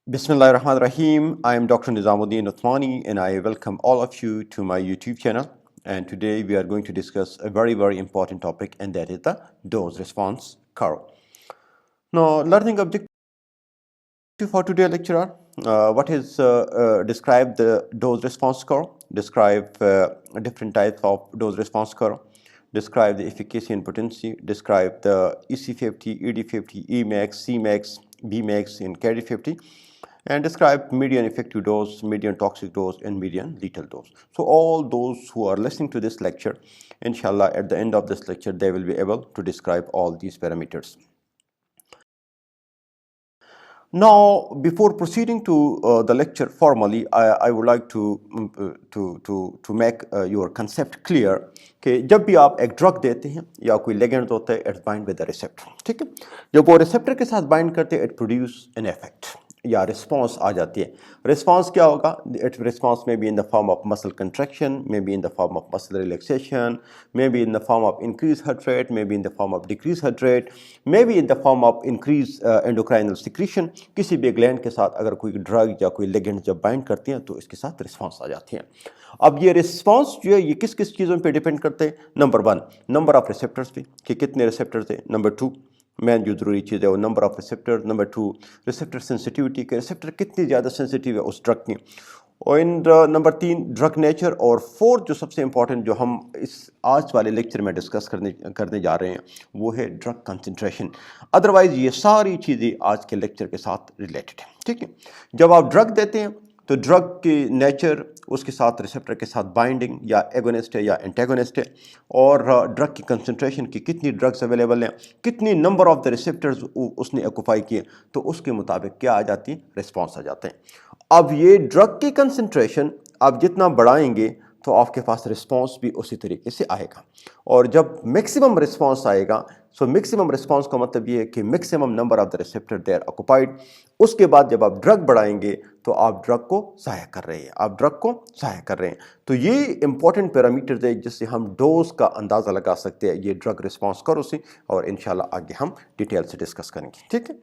Bismillah ar-Rahman ar-Rahim. I am Dr. Nizamuddin Uthmani and I welcome all of you to my YouTube channel. And today we are going to discuss a very, very important topic, and that is the dose response curve. Now, learning objective for today's lecture are what is describe the dose response curve, describe different types of dose response curve, describe the efficacy and potency, describe the EC50, ED50, Emax, Cmax, Bmax, and KD50, and describe median effective dose, median toxic dose, and median lethal dose. So all those who are listening to this lecture, inshallah, at the end of this lecture, they will be able to describe all these parameters. Now, before proceeding to the lecture formally, I would like to make your concept clear کہ جب بھی آپ ایک drug دیتے ہیں یا کوئی ligand ہوتا ہے it's bind with the receptor. ٹھیک ہے، جب وہ ریسپٹر کے ساتھ بائنڈ کرتے ہیں اٹ پروڈیوس این افیکٹ یا رسپانس آ جاتی ہے. رسپانس کیا ہوگا؟ It response may be in the form of muscle contraction, may be in the form of muscle relaxation, may be in the form of increase heart rate, may be in the form of decrease heart rate, may be in the form of increase endocrinal secretion. کسی بھی gland کے ساتھ اگر کوئی drug یا کوئی ligand جب bind کرتی ہیں تو اس کے ساتھ رسپانس آ جاتی ہیں. اب یہ رسپانس جو ہے یہ کس کس چیزوں پہ ڈیپینڈ کرتے ہیں؟ نمبر 1 نمبر آف ریسپٹرس پہ کہ کتنے ریسپٹرس ہیں. نمبر 2 مین جو ضروری چیز ہے وہ number of receptor. Number 2 receptor sensitivity کہ ریسپٹر کتنی زیادہ سینسٹیو ہے اس ڈرگ کی. اور نمبر 3 ڈرگ نیچر. اور 4 جو سب سے امپورٹنٹ جو ہم اس آج والے لیکچر میں ڈسکس کرنے جا رہے ہیں وہ ہے ڈرگ کنسنٹریشن. ادروائز یہ ساری چیزیں آج کے لیکچر کے ساتھ ریلیٹڈ ہیں. ٹھیک ہے، جب آپ ڈرگ دیتے ہیں تو ڈرگ کی نیچر، اس کے ساتھ ریسپٹر کے ساتھ بائنڈنگ یا ایگونسٹ ہے یا انٹیگونسٹ ہے، اور ڈرگ کی کنسنٹریشن کی کتنی ڈرگس اویلیبل ہیں، کتنی نمبر آف دا ریسپٹرز اس نے آکوپائی کیے، تو اس کے مطابق کیا آ جاتی ہے؟ رسپانس آ جاتے ہیں. اب یہ ڈرگ کی کنسنٹریشن آپ جتنا بڑھائیں گے تو آپ کے پاس رسپانس بھی اسی طریقے سے آئے گا. اور جب میکسیمم رسپانس آئے گا، سو میکسیمم رسپانس کا مطلب یہ ہے کہ maximum number of the receptor they are occupied. اس کے بعد جب آپ ڈرگ بڑھائیں گے تو آپ ڈرگ کو ضائع کر رہے ہیں، آپ ڈرگ کو ضائع کر رہے ہیں. تو یہ امپورٹنٹ پیرامیٹرز ہے جس سے ہم ڈوز کا اندازہ لگا سکتے ہیں یہ ڈرگ رسپانس کرو سے، اور انشاءاللہ آگے ہم ڈیٹیل سے ڈسکس کریں گے. ٹھیک ہے.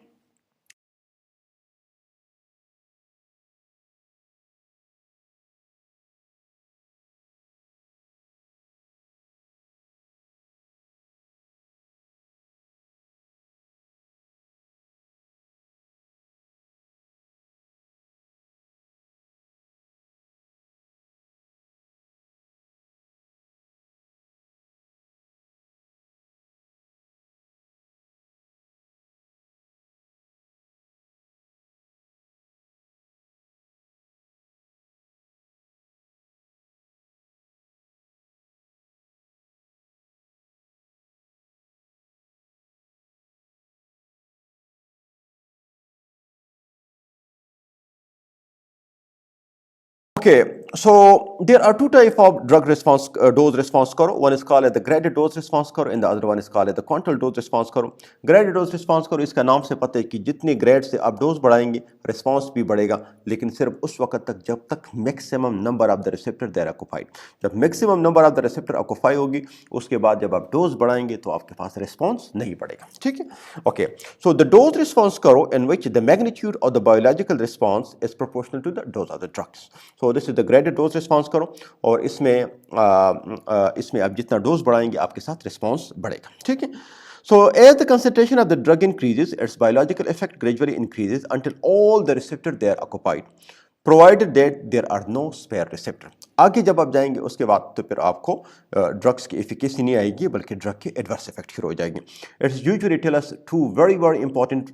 Okay, so there are two types of drug response dose response curve. One is called as the graded dose response curve and the other one is called as the control dose response curve. Graded dose response curve اس کا نام سے پتہ ہے کہ جتنے grade سے آپ dose بڑھائیں گے رسپانس بھی بڑھے گا، لیکن صرف اس وقت تک جب تک maximum number of the receptor they are occupied. جب maximum number of the receptor occupy ہوگی اس کے بعد جب آپ ڈوز بڑھائیں گے تو آپ کے پاس رسپانس نہیں بڑھے گا. ٹھیک ہے. Okay, so the dose response curve in which the magnitude of the biological response is proportional to the dose of the drugs. So this is the graded dose response curve, اور اس میں آپ جتنا dose بڑھائیں گے آپ کے ساتھ response بڑھے گا. ٹھیک ہے. So as the concentration of the drug increases, its biological effect gradually increases until all the receptors they are occupied, provided that there are no spare receptor. آگے جب آپ جائیں گے اس کے بعد تو پھر آپ کو ڈرگس کی ایفیکیسی نہیں آئے گی بلکہ ڈرگ کے ایڈورس افیکٹ شروع ہو جائیں گے. It's usually tell us two very very important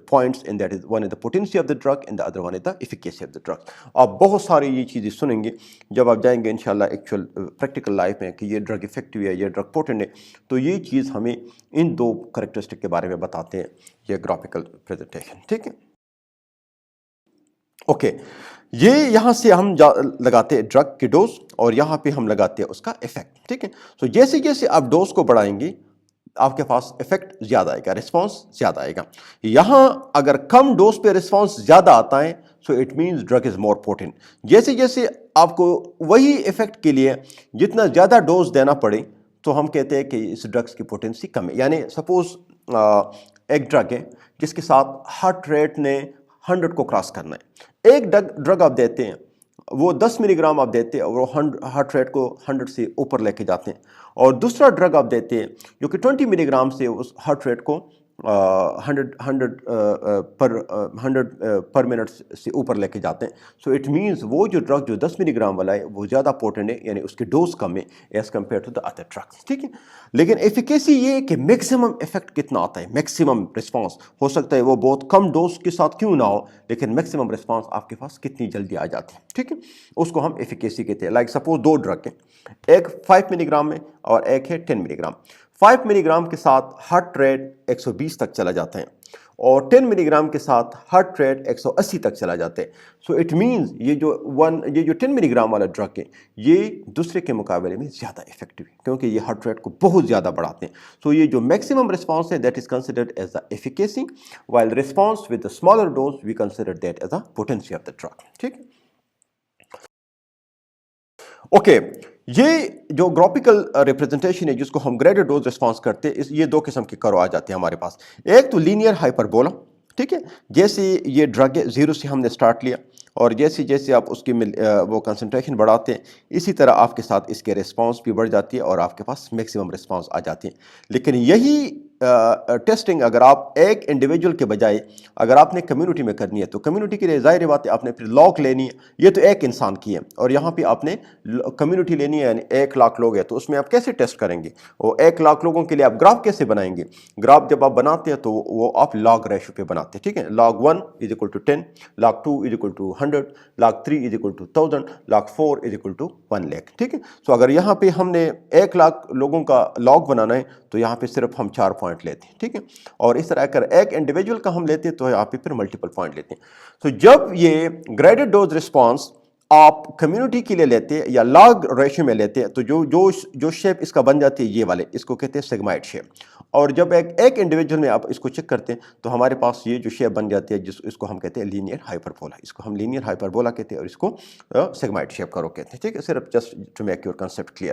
points, and that is one is the potency of the drug and the other one is the efficacy of the drug. آپ بہت ساری یہ چیزیں سنیں گے جب آپ جائیں گے انشاءاللہ ایکچوئل پریکٹیکل لائف میں کہ یہ ڈرگ افیکٹو ہے، یہ ڈرگ پوٹنٹ ہے. تو یہ چیز ہمیں ان دو کریکٹرسٹک کے بارے میں بتاتے ہیں یہ گرافیکل پریزنٹیشن. ٹھیک ہے. اوکے، یہ یہاں سے ہم لگاتے ہیں ڈرگ کی ڈوز اور یہاں پہ ہم لگاتے ہیں اس کا ایفیکٹ. ٹھیک ہے. سو جیسے جیسے آپ ڈوز کو بڑھائیں گے آپ کے پاس ایفیکٹ زیادہ آئے گا، رسپانس زیادہ آئے گا. یہاں اگر کم ڈوز پہ رسپانس زیادہ آتا ہے so it means drug is more potent. جیسے جیسے آپ کو وہی ایفیکٹ کے لیے جتنا زیادہ ڈوز دینا پڑے تو ہم کہتے ہیں کہ اس ڈرگس کی پوٹینسی کم ہے. یعنی سپوز ایک ڈرگ ہے جس کے ساتھ ہارٹ ریٹ نے 100 کو کراس کرنا ہے. ایک ڈرگ آپ دیتے ہیں وہ 10 ملی گرام آپ دیتے ہیں اور وہ ہارٹ ریٹ کو 100 سے اوپر لے کے جاتے ہیں, اور دوسرا ڈرگ آپ دیتے ہیں جو کہ 20 ملی گرام سے اس ہارٹ ریٹ کو 100 پر منٹ سے اوپر لے کے جاتے ہیں. سو اٹ مینس وہ جو ڈرگ جو 10 ملی گرام والا ہے وہ زیادہ پوٹنٹ ہے, یعنی اس کی ڈوز کم ہے as compare to the other drugs, ٹھیک ہے. لیکن ایفیکیسی یہ ہے کہ میکسیمم افیکٹ کتنا آتا ہے, میکسیمم رسپانس ہو سکتا ہے وہ بہت کم ڈوز کے ساتھ کیوں نہ ہو, لیکن میکسیمم رسپانس آپ کے پاس کتنی جلدی آ جاتی ہے, ٹھیک ہے. اس کو ہم ایفیکیسی کہتے ہیں. لائک سپوز دو ڈرگ ہیں, ایک 5 ملی گرام میں اور ایک ہے 10 ملی گرام. 5 ملی گرام کے ساتھ ہارٹ ریٹ 120 تک چلا جاتا ہے اور 10 ملی گرام کے ساتھ ہارٹ ریٹ 180 تک چلا جاتا ہے. سو اٹ مینز یہ جو 10 ملی گرام والا ڈرگ ہے یہ دوسرے کے مقابلے میں زیادہ افیکٹو ہے کیونکہ یہ ہارٹ ریٹ کو بہت زیادہ بڑھاتے ہیں. سو یہ جو میکسیمم رسپانس ہے that is considered as the efficacy, while response with the smaller dose we consider that as the potency of the drug, ٹھیک ہے. اوکے, یہ جو گرافیکل ریپرزنٹیشن ہے جس کو ہم گریڈڈ ڈوز رسپانس کرتے ہیں, یہ دو قسم کے کرو آ جاتے ہیں ہمارے پاس. ایک تو لینئر ہائپربولا, ٹھیک ہے, جیسے یہ ڈرگ ہے 0 سے ہم نے سٹارٹ لیا اور جیسے جیسے آپ اس کی وہ کنسنٹریشن بڑھاتے ہیں اسی طرح آپ کے ساتھ اس کے رسپانس بھی بڑھ جاتی ہے اور آپ کے پاس میکسیمم رسپانس آ جاتی ہے. لیکن یہی ٹیسٹنگ اگر آپ ایک انڈیویجول کے بجائے اگر آپ نے کمیونٹی میں کرنی ہے تو کمیونٹی کے لیے ظاہر بات ہے آپ نے پھر لاگ لینی ہے. یہ تو ایک انسان کی ہے اور یہاں پہ آپ نے کمیونٹی لینی ہے, یعنی 1 لاکھ لوگ ہیں, تو اس میں آپ کیسے ٹیسٹ کریں گے؟ وہ 1 لاکھ لوگوں کے لیے آپ گراف کیسے بنائیں گے؟ گراف جب آپ بناتے ہیں تو وہ آپ لاگ ریشو پہ بناتے ہیں, ٹھیک ہے. Log 1 is equal to 10, log 2 is equal to 100, log 3 is equal to 1000, log 4 is equal to 1 lakh, ٹھیک ہے. سو اگر یہاں پہ ہم نے 1 لاکھ لوگوں کا لاگ بنانا ہے تو یہاں پہ صرف ہم 4 پوائنٹ لیتے ہیں, ٹھیک ہے. اور اس طرح اگر ایک انڈیویجول کا ہم لیتے ہیں تو یہاں پہ پھر ملٹیپل پوائنٹ لیتے ہیں. سو جب یہ گریڈڈ ڈوز رسپانس آپ کمیونٹی کے لیے لیتے ہیں یا لاگ ریشو میں لیتے ہیں تو جو شیپ اس کا بن جاتی ہے یہ والے, اس کو کہتے ہیں سیگمائڈ شیپ. اور جب ایک انڈیویجول میں آپ اس کو چیک کرتے ہیں تو ہمارے پاس یہ جو شیپ بن جاتی ہے اس کو ہم کہتے ہیں لینئر ہائپربولا. اس کو ہم لینئر ہائپربولا کہتے ہیں اور اس کو سیگمائڈ شیپ کرو کہتے ہیں, ٹھیک ہے. صرف just to make your concept clear.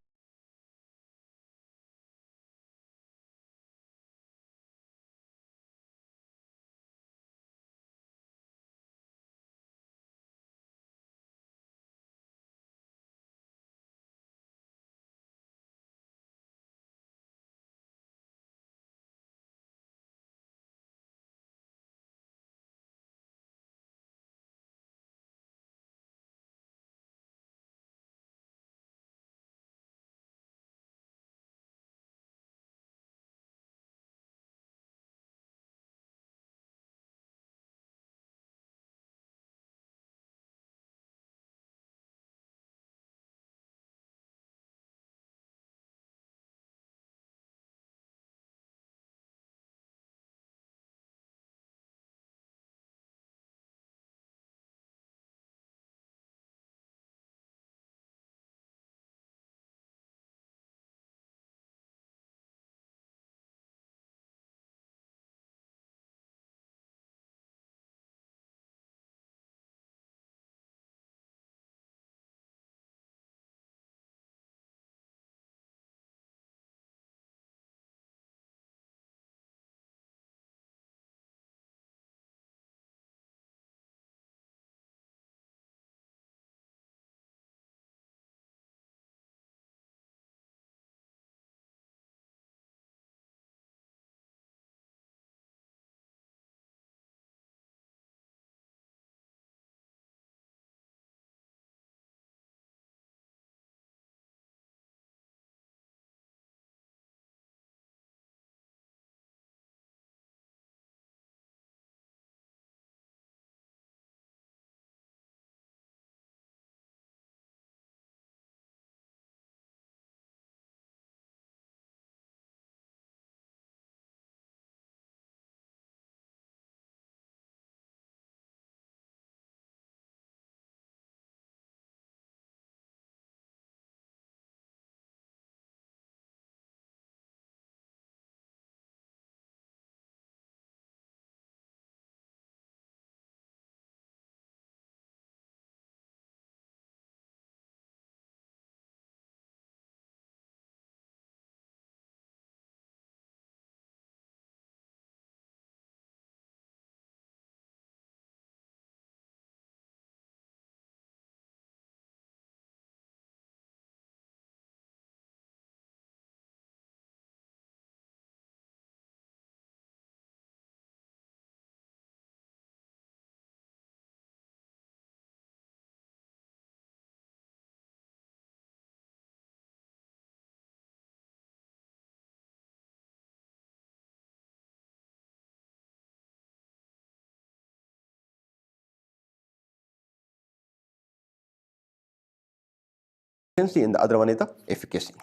and the other one is the efficacy.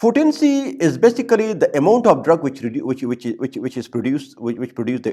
Potency is basically the amount of drug which is produced which produce the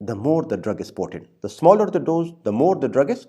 the more the drug is potent. The smaller the dose, the more the drug is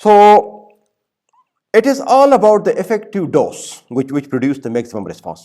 So it is all about the effective dose which produce the maximum response.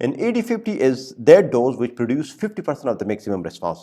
And ED50 is that dose which produce 50% of the maximum response.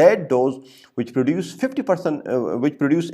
that dose which produce 50% which produce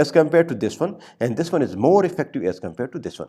as compared to this one, and this one is more effective as compared to this one.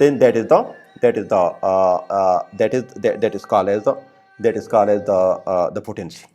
then that is called as the potency.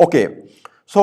Okay. So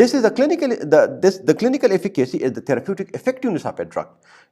This is the clinical efficacy is the therapeutic effectiveness of a drug.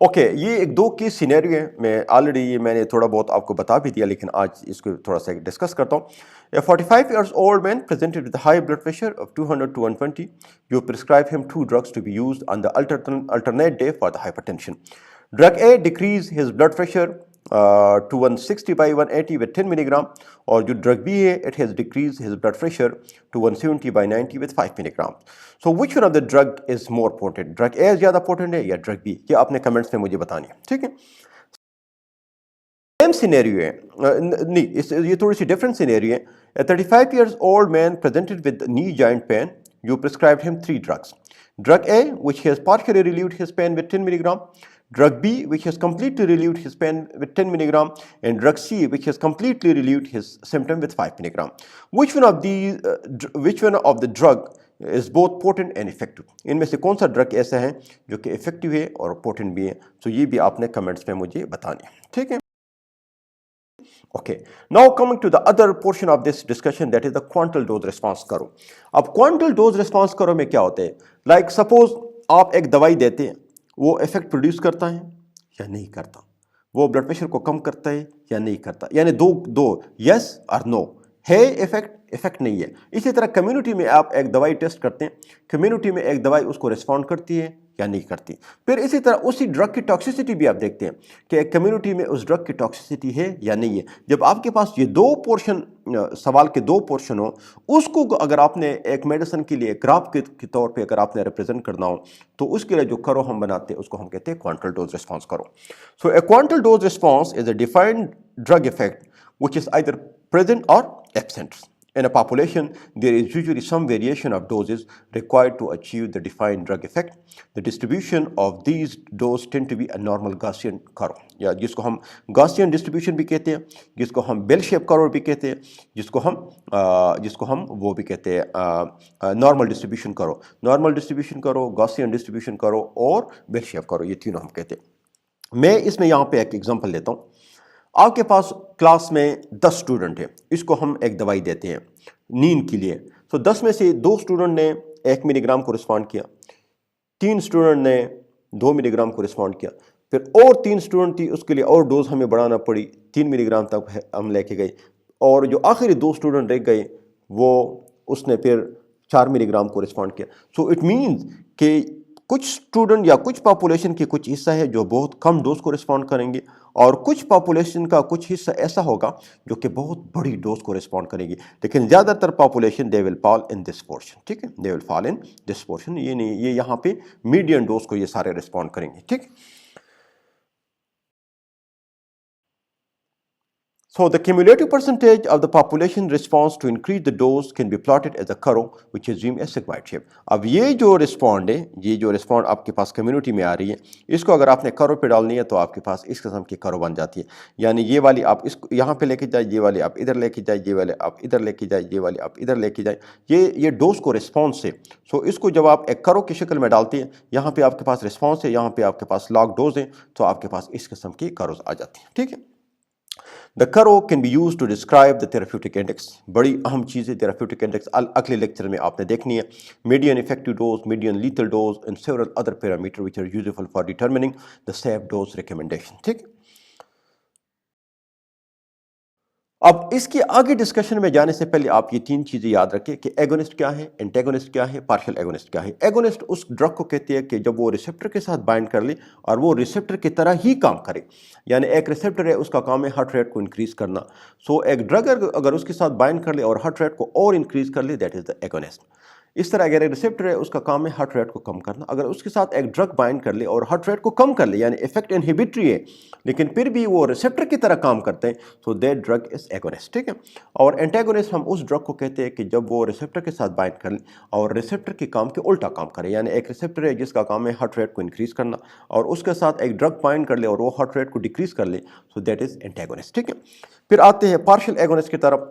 Okay یہ ایک دو case scenario ہے، میں already یہ میں نے تھوڑا بہت آپ کو بتا بھی دیا، لیکن آج اس کو تھوڑا سا ڈسکس کرتا ہوں. A 45 years old man presented with high blood pressure of 200 to 120. You prescribe him 2 drugs to be used on the alternate day for the hypertension. Drug A decrease his blood pressure to 160 by 180 with 10 milligram, اور جو drug be ہے it has decreased his blood pressure to 170 by 90 with 5 milligram. So which one of the drug is more potent? Drug A زیادہ potent ہے یا drug be? یہ آپ نے comments میں مجھے بتانی ہے، ٹھیک ہے. سیم سینیریو ہے، نہیں یہ تھوڑی سی ڈفرنٹ سینیریو ہے. A 35 years old man presented with knee joint pain. You prescribed him 3 drugs. Drug A, which has partially relieved his pain with 10 milligram. Drug B, which has completely relieved his pain with 10 milligram. And drug C, which has completely relieved his symptom with 5 milligram. Which one of the drug is both potent and effective? ان میں سے کون سا drug ایسا ہے جو کہ effective ہے اور پوٹنٹ بھی ہے؟ تو یہ بھی آپ نے کمنٹس میں مجھے بتانی ہے، ٹھیک ہے. Okay, now coming to the other portion of this discussion, that is the quantal dose response curve. اب quantal dose response curve میں کیا ہوتا ہے؟ Like suppose آپ ایک دوائی دیتے ہیں، وہ ایفیکٹ پروڈیوس کرتا ہے یا نہیں کرتا، وہ بلڈ پریشر کو کم کرتا ہے یا نہیں کرتا، یعنی دو یس اور نو ہے، ایفیکٹ نہیں ہے. اسی طرح کمیونٹی میں آپ ایک دوائی ٹیسٹ کرتے ہیں، کمیونٹی میں ایک دوائی اس کو ریسپونڈ کرتی ہے یا نہیں کرتی. پھر اسی طرح اسی ڈرگ کی ٹاکسیسٹی بھی آپ دیکھتے ہیں کہ ایک کمیونٹی میں اس ڈرگ کی ٹاکسیسٹی ہے یا نہیں ہے. جب آپ کے پاس یہ دو پورشن، سوال کے دو پورشن ہو، اس کو اگر آپ نے ایک میڈیسن کے لیے گراف کے طور پہ اگر آپ نے ریپرزینٹ کرنا ہو، تو اس کے لیے جو کرو ہم بناتے ہیں اس کو ہم کہتے ہیں کوانٹل dose response curve. So a quantal dose response is a defined drug effect which is either present or absent. In a population, there is usually some variation of doses required to achieve the defined drug effect. The distribution of these doses tend to be a normal Gaussian curve. یا جس کو ہم Gaussian distribution بھی کہتے ہیں، جس کو ہم بیل شیپ curve بھی کہتے ہیں، جس کو ہم وہ بھی کہتے ہیں نارمل ڈسٹریبیوشن کرو. نارمل ڈسٹریبیوشن کرو، Gaussian ڈسٹریبیوشن کرو اور بیل شیپ کرو، یہ تینوں ہم کہتے ہیں. میں اس میں یہاں پہ ایک ایگزامپل لیتا ہوں. آپ کے پاس کلاس میں 10 اسٹوڈنٹ ہیں، اس کو ہم ایک دوائی دیتے ہیں نیند کے لیے. تو 10 میں سے 2 اسٹوڈنٹ نے 1 ملی گرام کو رسپونڈ کیا، 3 اسٹوڈنٹ نے 2 ملی گرام کو رسپونڈ کیا، پھر اور 3 اسٹوڈنٹ تھی، اس کے لیے اور ڈوز ہمیں بڑھانا پڑی، 3 ملی گرام تک ہم لے کے گئے، اور جو آخری 2 اسٹوڈنٹ رہ گئے اس نے پھر 4 ملی گرام کو رسپونڈ کیا. سو اٹ مینز کہ کچھ اسٹوڈنٹ یا کچھ پاپولیشن کے کچھ حصہ ہے جو بہت کم ڈوز کو رسپونڈ کریں گے، اور کچھ پاپولیشن کا کچھ حصہ ایسا ہوگا جو کہ بہت بڑی ڈوز کو رسپونڈ کرے گی. لیکن زیادہ تر population they will fall in this portion, ٹھیک ہے، دے ول فال ان دس پورشن. یہ نہیں، یہ یہاں پہ میڈین ڈوز کو یہ سارے رسپونڈ کریں گے، ٹھیک. So the cumulative percentage of the population response to increase the dose can be plotted as a curve which assume a sigmoid shape. اب یہ جو رسپونڈ ہے، یہ جو رسپونڈ آپ کے پاس کمیونٹی میں آ رہی ہے، اس کو اگر آپ نے کرو پہ ڈالنی ہے تو آپ کے پاس اس قسم کی کرو بن جاتی ہے. یعنی یہ والی آپ اس یہاں پہ لے کے جائیں، یہ والی آپ ادھر لے کے جائیں، یہ والے آپ ادھر لے کے جائیں، یہ والی آپ ادھر لے کے جائیں، یہ ڈوز کو رسپانس ہے. سو اس کو جب آپ ایک کرو کی شکل میں ڈالتے ہیں، یہاں پہ آپ کے پاس رسپانس ہے، یہاں پہ آپ کے پاس لاگ ڈوز ہے، تو آپ کے پاس اس قسم کی کروز آ جاتی ہیں، ٹھیک ہے. The curve can be used to describe the therapeutic index. بڑی اہم چیز ہے therapeutic index، اگلے لیکچر میں آپ نے دیکھنی ہے. Median effective dose, median lethal dose and several other parameters which are useful for determining the safe dose recommendation. ٹھیک. اب اس کی آگے ڈسکشن میں جانے سے پہلے آپ یہ 3 چیزیں یاد رکھیں کہ ایگونسٹ کیا ہے، انٹیگونسٹ کیا ہے، پارشل ایگونسٹ کیا ہے. ایگونسٹ اس ڈرگ کو کہتے ہیں کہ جب وہ ریسیپٹر کے ساتھ بائنڈ کر لے اور وہ ریسیپٹر کی طرح ہی کام کرے. یعنی ایک ریسیپٹر ہے، اس کا کام ہے ہارٹ ریٹ کو انکریز کرنا. سو ایک ڈرگ اگر اس کے ساتھ بائنڈ کر لے اور ہارٹ ریٹ کو اور انکریز کر لے، دیٹ از دا ایگونسٹ. اس طرح اگر ایک ریسیپٹر ہے، اس کا کام ہے ہارٹ ریٹ کو کم کرنا. اگر اس کے ساتھ ایک ڈرگ بائنڈ کر لے اور ہارٹ ریٹ کو کم کر لے، یعنی افیکٹ انہیبیٹری ہے لیکن پھر بھی وہ ریسیپٹر کی طرح کام کرتے ہیں، تو دیٹ ڈرگ از ایگونسٹ، ٹھیک ہے. اور اینٹاگونسٹ ہم اس ڈرگ کو کہتے ہیں کہ جب وہ ریسیپٹر کے ساتھ بائنڈ کر لے اور ریسیپٹر کے کام کے الٹا کام کرے. یعنی ایک ریسیپٹر ہے جس کا کام ہے ہارٹ ریٹ کو انکریز کرنا، اور اس کے ساتھ ایک ڈرگ بائنڈ کر لے اور وہ ہارٹ ریٹ کو ڈیکریز کر لے، سو دیٹ از اینٹاگونسٹ، ٹھیک ہے. پھر آتے ہیں پارشل ایگونسٹ کی طرف.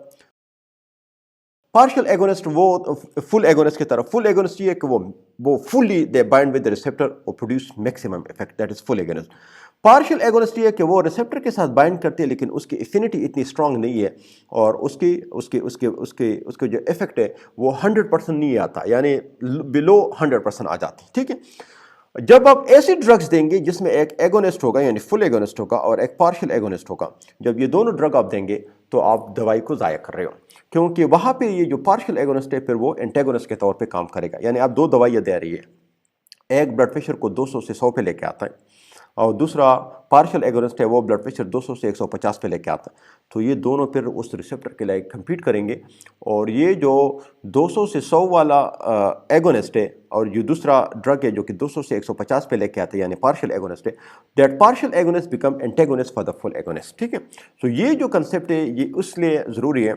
پارشل ایگونسٹ وہ فل ایگونسٹ کی طرف. فل ایگونسٹ یہ ہے کہ وہ fully they bind with receptor اور produce maximum effect, that is full agonist. Partial agonist یہ ہے کہ وہ ریسیپٹر کے ساتھ بائنڈ کرتے ہیں لیکن اس کی افینٹی اتنی اسٹرانگ نہیں ہے، اور اس کے جو افیکٹ ہے وہ 100% نہیں آتا، یعنی بلو 100% آ جاتی، ٹھیک ہے. جب آپ ایسی ڈرگز دیں گے جس میں ایک ایگونسٹ ہوگا یعنی فل ایگونسٹ ہوگا اور ایک پارشل ایگونسٹ ہوگا، جب یہ دونوں ڈرگ آپ دیں گے تو آپ دوائی کو ضائع کر رہے ہو، کیونکہ وہاں پہ یہ جو پارشل ایگونسٹ ہے پھر وہ انٹیگونسٹ کے طور پہ کام کرے گا. یعنی آپ دو دوائیاں دے رہی ہے، ایک بلڈ پریشر کو 200 سے 100 پہ لے کے آتا ہے اور دوسرا پارشل ایگونسٹ ہے، وہ بلڈ پریشر 200 سے 150 پہ لے کے آتا ہے. تو یہ دونوں پھر اس ریسپٹر کے لیے کمپیٹ کریں گے، اور یہ جو 200 سے 100 والا ایگونسٹ ہے اور جو دوسرا ڈرگ ہے جو کہ 200 سے 150 پہ لے کے آتا ہے یعنی پارشل ایگونسٹ ہے، that partial agonist become antagonist for the full agonist. ٹھیک ہے. تو یہ جو کنسیپٹ ہے یہ اس لیے ضروری ہے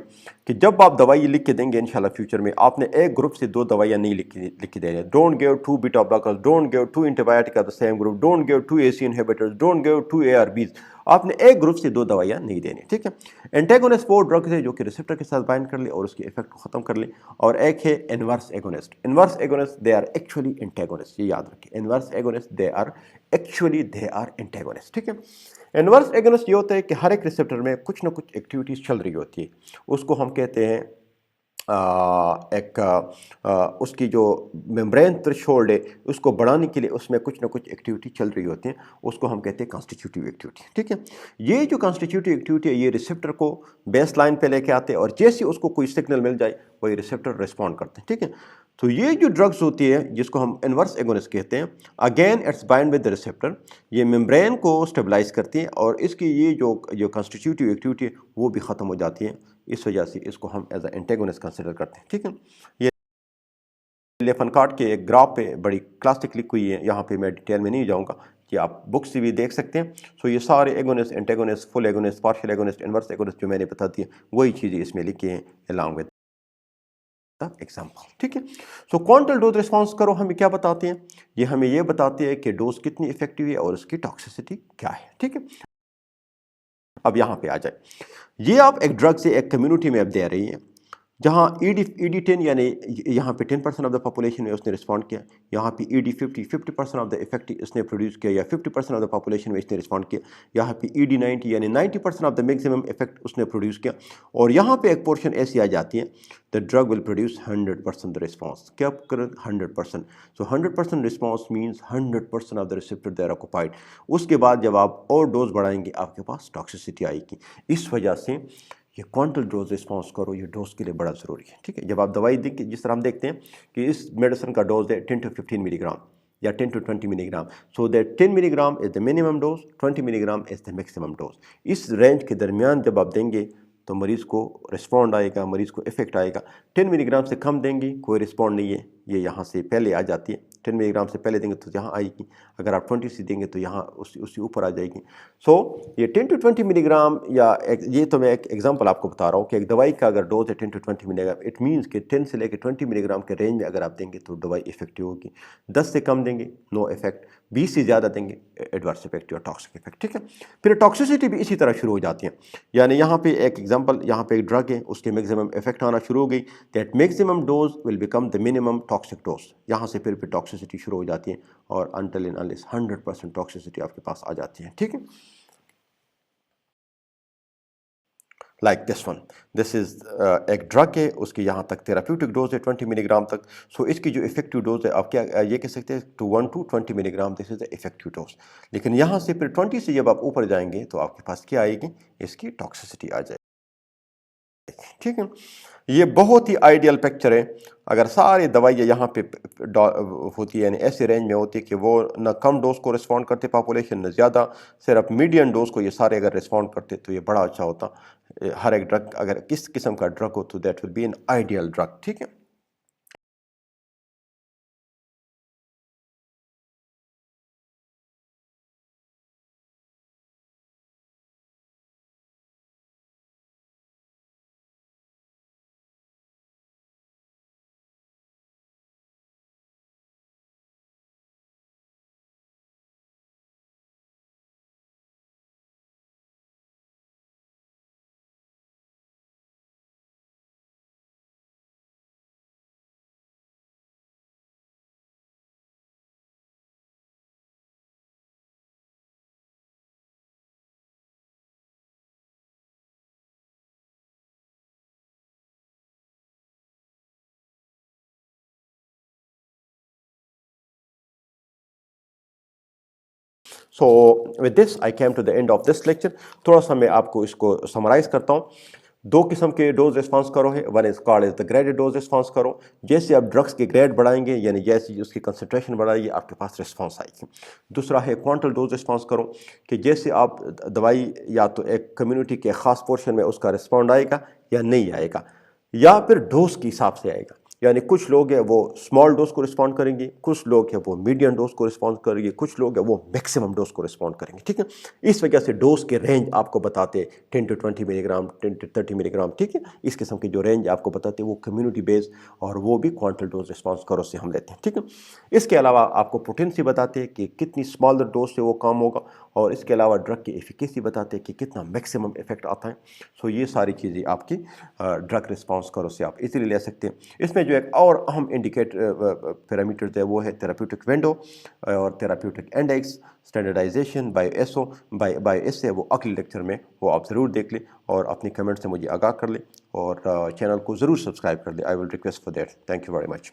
کہ جب آپ دوائی لکھ کے دیں گے انشاءاللہ فیوچر میں، آپ نے ایک گروپ سے دو دوائیاں نہیں لکھ کے دے رہے. Don't give 2 beta blockers, don't give 2 antibiotic of the same group, don't give 2 AC inhibitors, don't give 2 ARBs. آپ نے ایک گروپ سے دو دوائیاں نہیں دینی. ٹھیک ہے. انٹیگونسٹ وہ ڈرگ ہے جو کہ ریسپٹر کے ساتھ بائنڈ کر لے اور اس کی افیکٹ کو ختم کر لے، اور ایک ہے inverse agonist. Inverse agonist they are actually antagonist. یہ یاد رکھیں، inverse agonist they are antagonist. ٹھیک ہے. انورس ایگونسٹ یہ ہوتا ہے کہ ہر ایک ریسپٹر میں کچھ نہ کچھ ایکٹیویٹیز چل رہی ہوتی ہے، اس کو ہم کہتے ہیں ایک اس کی جو ممبرین تھریشولڈ ہے اس کو بڑھانے کے لیے اس میں کچھ نہ کچھ ایکٹیویٹی چل رہی ہوتی ہیں، اس کو ہم کہتے ہیں کانسٹیٹیوٹیو ایکٹیویٹی. ٹھیک ہے. یہ جو کانسٹیٹیوٹیو ایکٹیویٹی ہے یہ ریسپٹر کو بیس لائن پہ لے کے آتے ہیں، اور جیسے اس کو کوئی سگنل مل جائے وہی ریسپٹر ریسپونڈ کرتے ہیں. ٹھیک ہے. تو یہ جو ڈرگز ہوتی ہے جس کو ہم انورس ایگونسٹ کہتے ہیں، again it's bind with the receptor, یہ ممبرین کو اسٹیبلائز کرتی ہیں اور اس کی یہ جو کانسٹیٹیوٹیو ایکٹیویٹی ہے وہ بھی ختم ہو جاتی ہے. اس وجہ سے اس کو ہم ایز اے انٹیگونسٹ کنسیڈر کرتے ہیں. ٹھیک ہے. یہ لیفن کارٹ کے ایک گراف پہ بڑی کلاسک لکھی ہوئی ہے، یہاں پہ میں ڈیٹیل میں نہیں جاؤں گا، کہ آپ بک سے بھی دیکھ سکتے ہیں. سو یہ سارے agonist, antagonist, full agonist, partial agonist, inverse agonist جو میں نے بتا دی ہے وہی چیزیں اس میں لکھی ہیں along with ایگزامپل. ٹھیک ہے. سو کوانٹل ڈوز رسپانس کرو ہمیں کیا بتاتے ہیں؟ یہ ہمیں یہ بتاتے ہیں کہ ڈوز کتنی افیکٹو ہے اور اس کی ٹاکسیسٹی کیا ہے. ٹھیک ہے. اب یہاں پہ آ جائے، یہ آپ ایک ڈرگ سے ایک کمیونٹی میں اب دے رہی ہیں جہاں ED10 یعنی یہاں پہ 10% آف دا پاپولیشن میں اس نے رسپونڈ کیا، یہاں پہ ED50 آف دا افیکٹ اس نے پروڈیوس کیا، یا 50% آف دا پاپولیشن میں اس نے رسپونڈ کیا، یہاں پہ ED90 یعنی 90% آف دا میکسیمم افیکٹ اس نے پروڈیوس کیا، اور یہاں پہ ایک پورشن ایسی آ جاتی ہے the drug will produce 100% response. کیا کریں 100%. So 100% response means 100% of the receptor they are occupied. اس کے بعد جب آپ اور ڈوز بڑھائیں گے آپ کے پاس ٹاکسیسٹی آئے گی. اس وجہ سے یہ کوانٹل ڈوز رسپانس کرو یہ ڈوز کے لیے بڑا ضروری ہے. ٹھیک ہے. جب آپ دوائی دیں گے جس طرح ہم دیکھتے ہیں کہ اس میڈیسن کا ڈوز ہے 10 to 15 ملی گرام یا 10 to 20 ملی gram. So that 10 milligram is the minimum dose, 20 milligram is the maximum dose. اس رینج کے درمیان جب آپ دیں گے تو مریض کو رسپونڈ آئے گا، مریض کو افیکٹ آئے گا. 10 ملی گرام سے کم دیں گی کوئی رسپونڈ نہیں ہے، یہ یہاں سے پہلے آ جاتی ہے. 10 ملی گرام سے پہلے دیں گے تو یہاں آئے گی، اگر آپ 20 سے دیں گے تو یہاں اسی اوپر آ جائے گی. سو یہ 10 to 20 ملی گرام یا یہ تو میں ایک ایگزامپل آپ کو بتا رہا ہوں کہ ایک دوائی کا اگر ڈوز ہے 10 to 20 ملی گرام، اٹ مینس کہ 10 سے لے کے 20 ملی گرام کے رینج میں اگر آپ دیں گے تو دوائی افیکٹو ہوگی. 10 سے کم دیں گے نو افیکٹ، 20 سے زیادہ دیں گے ایڈورس افیکٹ یا ٹاکسک افیکٹ. ٹھیک ہے. پھر ٹاکسیسٹی بھی اسی طرح شروع ہو جاتی ہیں. یعنی یہاں پہ ایک ایگزامپل، یہاں پہ ایک ڈرگ ہے اس کے میکسیمم افیکٹ آنا شروع ہو گئی، that maximum dose will become the minimum toxic dose. یہاں سے پھر ٹاکسیسٹی شروع ہو جاتی ہے اور انٹل اینڈ انلیس 100% ٹاکسیسٹی آپ کے پاس آ جاتی ہے. ٹھیک ہے. لائک دس ون، دس از ایک ڈرگ ہے، اس کی یہاں تک تھراپیوٹک ڈوز ہے 20 ملی گرام تک. سو اس کی جو افیکٹو ڈوز ہے آپ کیا یہ کہہ سکتے ہیں 1 to 20 milligram, this is the effective dose. لیکن یہاں سے پھر 20 سے جب آپ اوپر جائیں گے تو آپ کے پاس کیا آئے گی؟ اس کی ٹاکسیسٹی آ جائے گی. ٹھیک ہے. یہ بہت ہی آئیڈیل پکچر ہے. اگر ساری دوائیاں یہاں پہ ہوتی ہے یعنی ایسے رینج میں ہوتی ہے کہ وہ نہ کم ڈوز کو رسپونڈ کرتے پاپولیشن نہ زیادہ، صرف میڈین ڈوز کو یہ سارے اگر رسپونڈ کرتے تو یہ بڑا اچھا ہوتا. ہر ایک ڈرگ اگر کس قسم کا ڈرگ ہو تو that will be an ideal drug. ٹھیک ہے. So with this I came to the end of this lecture. تھوڑا سا میں آپ کو اس کو سمرائز کرتا ہوں. دو قسم کے ڈوز رسپانس کرو ہے. One is called is the graded dose response curve. جیسے آپ ڈرگس کے گریڈ بڑھائیں گے یعنی جیسے اس کی کنسنٹریشن بڑھائیے آپ کے پاس رسپانس آئے گی. دوسرا ہے کوانٹل ڈوز رسپانس کرو کہ جیسے آپ دوائی یا تو ایک کمیونٹی کے خاص پورشن میں اس کا رسپونڈ آئے گا یا نہیں آئے گا, یا پھر ڈوز کے حساب سے آئے گا. یعنی کچھ لوگ ہیں وہ اسمال ڈوز کو رسپونڈ کریں گے, کچھ لوگ ہیں وہ میڈیم ڈوز کو رسپونڈ کریں گے, کچھ لوگ ہیں وہ میکسیمم ڈوز کو رسپونڈ کریں گے. ٹھیک ہے, اس وجہ سے ڈوز کے رینج آپ کو بتاتے 10 to 20 ملی گرام, 10 to 30 ملی گرام. ٹھیک ہے, اس قسم کی جو رینج آپ کو بتاتے وہ کمیونٹی بیس اور وہ بھی کوانٹل ڈوز رسپانس کرو سے ہم لیتے ہیں. ٹھیک ہے, اس کے علاوہ آپ کو پوٹینسی بتاتے کہ کتنی اسمالر ڈوز سے وہ کام ہوگا, اور اس کے علاوہ ڈرگ کی ایفیکیسی بتاتے کہ کتنا میکسیمم افیکٹ آتا ہے. سو یہ ساری چیزیں آپ کی ڈرگ رسپانس کرو سے آپ ایزیلی لے سکتے ہیں. اس میں جو ایک اور اہم پیرامیٹر ہے وہ ہے تھراپیوٹک ونڈو اور تھراپیوٹک انڈیکس. اسٹینڈرڈائزیشن بائی ایسو بائی ایس سے وہ اگلے لیکچر میں وہ آپ ضرور دیکھ لیں اور اپنی کمنٹ سے مجھے آگاہ کر لیں اور چینل کو ضرور سبسکرائب کر لیں. I will request for that. Thank you very much.